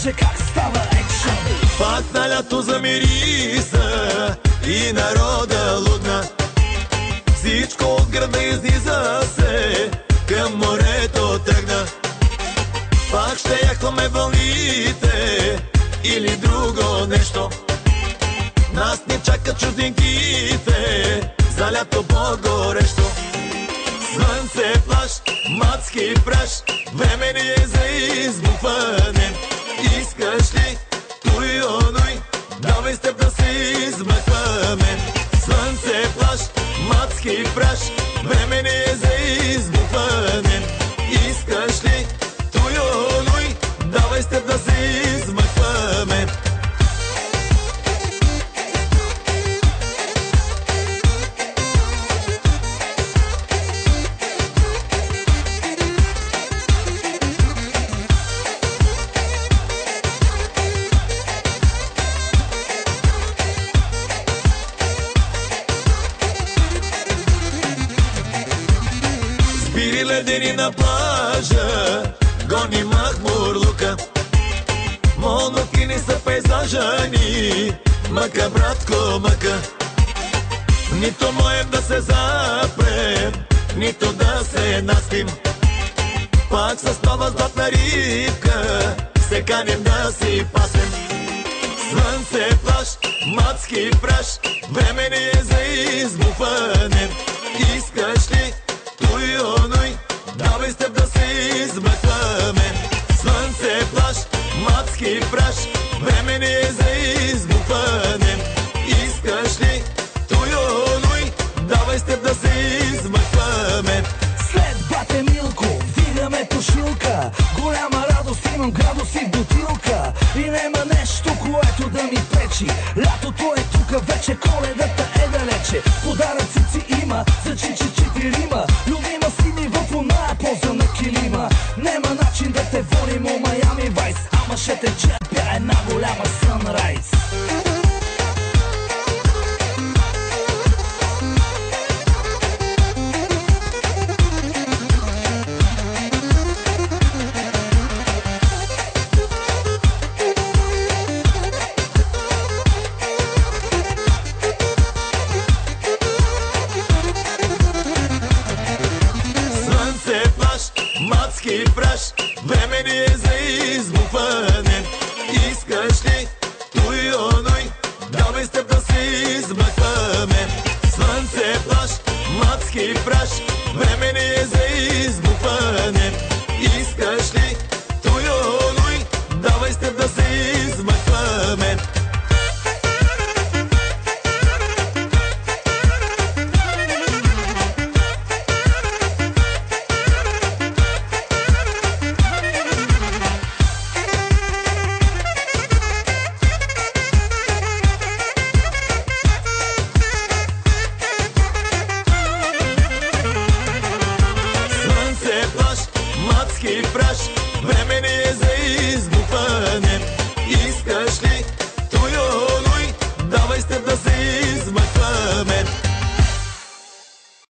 покаже как става екшън. Пак на лято замириса и народа лудна. Всичко от града изниза се, към морето тръгна. Пак ще яхваме вълните или друго нещо. Нас ни чакат чужденките за лято по-горещо. Слънце, плаж, мацки, праш, време ни е за избухване. Искаш ли туй, онуй, давай с теб да се измъкваме. Слънце, плаж, мацки, праш, време ни е за избухване. Искаш ли туй, онуй, давай с теб да се измъкваме. Спири ледени на плажа, гони махмурлука. Монокини са пейзажа ни, мъка, братко, мъка. Нито моем да се запрем, нито да се наспим. Пак с нова златна рибка се каним да си пасем. Слънце, плаж, мацки, праш, време ни е за избухване. Искаш ли туй, онуй, давай с теб да се измъкваме. Слънце, плаж, мацки, праш, време ни е за избухване. Искаш ли туй, онуй, давай с теб да се измъкваме. След бате Милко вдигаме пушилка, голяма радост, имам градуси в бутилка. И нема нещо, което да ми пречи. Лятото е тука вече, Коледата е далече. Подаръци си има за четирима. Любима си ни в оная поза на килима. Нема начин да те водим о Майами Вайс, ама ще те черпя една голяма сънрайз. Мацки, праш, време ни е за избухване. Искаш ли туй, онуй, давай с теб да се измъкваме. Слънце, плаж, мацки, праш, време ни е за избухване. Искаш ли туй, онуй, давай с теб да се измъкваме.